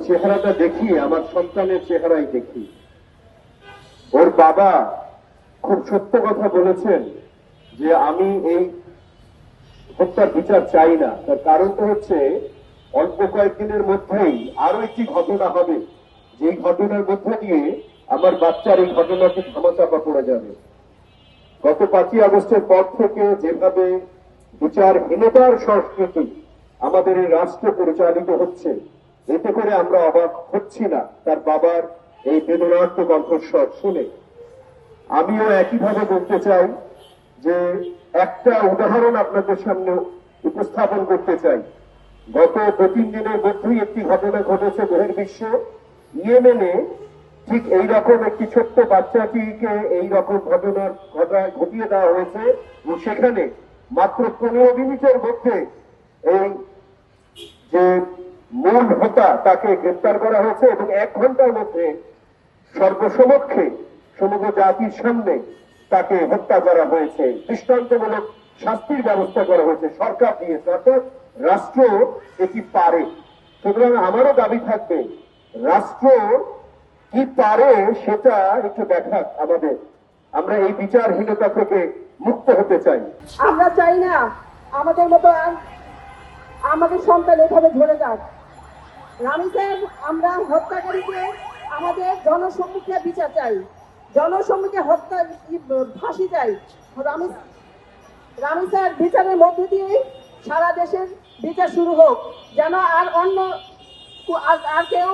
চেহারাটা দেখি আমার সন্তানের চেহারাই দেখি। ওর বাবা খুব সত্য কথা বলেছেন যে আমি এই হত্যার বিচার চাই না। তার কারণটা হচ্ছে অল্প কয়েকদিনের মধ্যেই আরো একটি ঘটনা হবে, যেই ঘটনার মধ্যে দিয়ে আমার বাচ্চার এই ঘটনাকে ধামাচাপা পড়ে যাবে। গত 5ই আগস্টের পর থেকে যেভাবে বিচারহীনতার সংস্কৃতি আমাদের এই রাষ্ট্র পরিচালিত হচ্ছে, এতে করে আমরা অবাক হচ্ছি না তার বাবার এই বেদনার্ত কণ্ঠস্বর শুনে। আমিও একইভাবে বলতে চাই যে একটা উদাহরণ আপনাদের সামনে উপস্থাপন করতে চাই। গত 2-3 দিনের মধ্যেই একটি ঘটনা ঘটেছে বহির্বিশ্বে। ইয়েমেনে ঠিক এইরকম একটি ছোট্ট বাচ্চাটিকে এইরকম ঘটনায় ঘটিয়ে দেওয়া হয়েছে এবং সেখানে মাত্র 15 মিনিটের মধ্যে এই যে মূল হোতা তাকে গ্রেপ্তার করা হয়েছে এবং 1 ঘন্টার মধ্যে সর্বসমক্ষে সমগ্র জাতির সামনে তাকে হত্যা করা হয়েছে। দৃষ্টান্তমূলক শাস্তির ব্যবস্থা করা হয়েছে, সরকার দিয়েছে, অর্থাৎ রাষ্ট্র এটি পারে। সুতরাং আমারও দাবি থাকবে রাষ্ট্র কি পারে সেটা একটু দেখা আমাদের। আমরা এই বিচারহীনতা থেকে মুক্ত হতে চাই। আমরা চাই না আমাদের মতো আমাদের সন্তান এভাবে ঝরে যাক। রামিসের আমরা হত্যাকারীকে আমাদের জনসম্মুখে বিচার চাই, জনসম্মুখে হত্যা ফাঁসি চাই। রামিসের বিচারের মধ্যে দিয়ে সারা দেশের বিচার শুরু হোক, যেন আর অন্য আর কেউ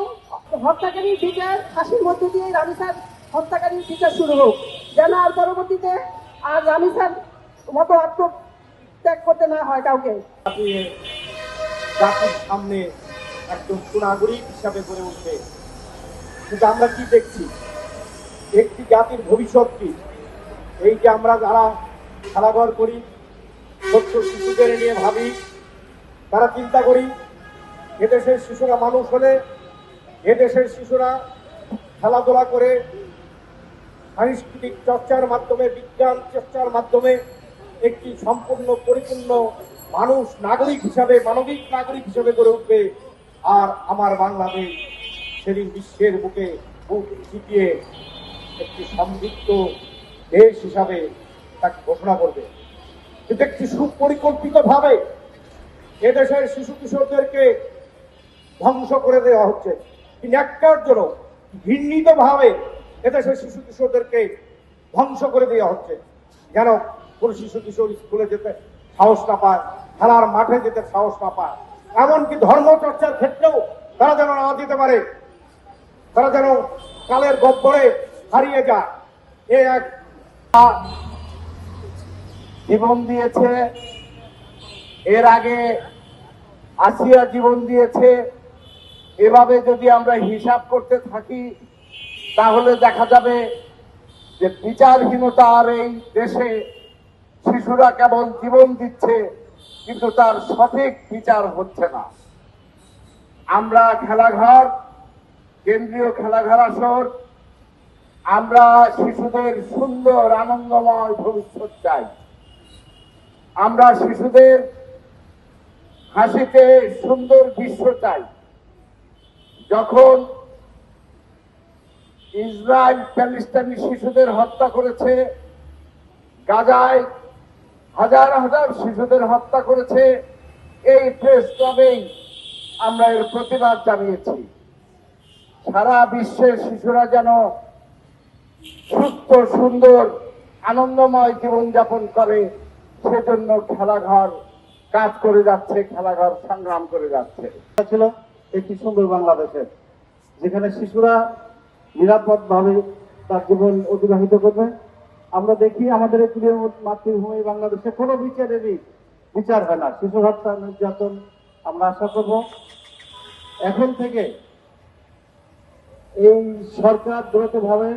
হত্যাকারীর বিচার ফাঁসির মধ্যে দিয়ে রামিসার হত্যাকারীর বিচার শুরু হোক, যেন আর পরবর্তীতে আর রামিসার মতো আত্মত্যাগ করতে না হয় কাউকে। জাতির সামনে একজন সুনাগরিক হিসাবে গড়ে উঠবে। কিন্তু আমরা কি দেখছি, একটি জাতির ভবিষ্যৎ কি? এই যে আমরা যারা খেলাঘর করি, ছোট্ট শিশুদের নিয়ে ভাবি, তারা চিন্তা করি এদেশের শিশুরা মানুষ হলে, এদেশের শিশুরা খেলাধুলা করে সাংস্কৃতিক চর্চার মাধ্যমে, বিজ্ঞান চর্চার মাধ্যমে একটি সম্পূর্ণ পরিপূর্ণ মানুষ, নাগরিক হিসাবে, মানবিক নাগরিক হিসাবে গড়ে উঠবে। আর আমার বাংলাদেশ সেদিন বিশ্বের বুকে বুক চিপিয়ে একটি সমৃদ্ধ দেশ হিসাবে তাকে ঘোষণা করবে। কিন্তু একটি সুপরিকল্পিত ভাবে এদেশের শিশু কিশোরদেরকে ধ্বংস করে দেওয়া হচ্ছে। ন্যাক্কারজনক ঘৃণিত ভাবে এদেশের শিশু কিশোরদেরকে ধ্বংস করে দেওয়া হচ্ছে, যেন কোন শিশু কিশোর স্কুলে যেতে সাহস না পায়, খেলার মাঠে যেতে সাহস না পায়, এমনকি ধর্ম চর্চার ক্ষেত্রেও তারা যেন না যেতে পারে, তারা যেন কালের গহ্বরে হারিয়ে যায়। এ এক জীবন দিয়েছে, এর আগে আসিয়া জীবন দিয়েছে। এভাবে যদি আমরা হিসাব করতে থাকি তাহলে দেখা যাবে যে বিচারহীনতার এই দেশে শিশুরা কেবল জীবন দিচ্ছে, কিন্তু তার সঠিক বিচার হচ্ছে না। আমরা খেলাঘর, কেন্দ্রীয় খেলাঘর আসর, আমরা শিশুদের সুন্দর আনন্দময় ভবিষ্যৎ চাই। আমরা শিশুদের হাসিতে সুন্দর বিশ্ব চাই। যখন ইসরায়েল প্যালেস্টাইনি শিশুদের হত্যা করেছে, গাজায় হাজার হাজার শিশুদের হত্যা করেছে, এই প্রেস ক্লাবেই আমরা এর প্রতিবাদ জানিয়েছি। সারা বিশ্বের শিশুরা যেন সুস্থ, সুন্দর, আনন্দময় জীবনযাপন করে, সেজন্য খেলাঘর কাজ করে যাচ্ছে, খেলাঘর সংগ্রাম করে যাচ্ছে। ছিল একটি সুন্দর বাংলাদেশের, যেখানে শিশুরা নিরাপদ ভাবে তার জীবন অতিবাহিত করবে। আমরা দেখি আমাদের এই প্রিয় মাতৃভূমি বাংলাদেশে কোনো বিচারেরই বিচার হয় না, শিশু হত্যা, নির্যাতন। আমরা আশা করব এখন থেকে এই সরকার দ্রুতভাবে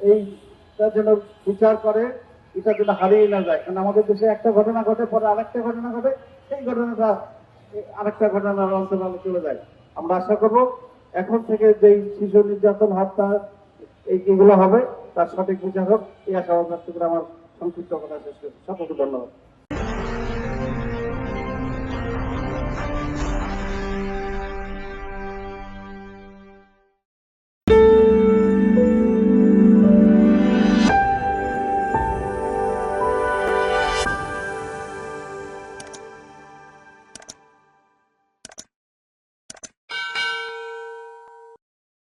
এইটা যেন বিচার করে, এটা যেন হারিয়ে না যায়। কারণ আমাদের দেশে একটা ঘটনা ঘটে, পরে আরেকটা ঘটনা ঘটে, সেই ঘটনাটা আরেকটা ঘটনার অন্তরালে চলে যায়। আমরা আশা করব এখন থেকে যেই শিশু নির্যাতন, হত্যা এইগুলো হবে, তার সঠিক বিচার হোক, এই আশাবাদ ব্যক্ত করে আমার সংক্ষিপ্ত কথা শেষ করছি। সকলকে ধন্যবাদ।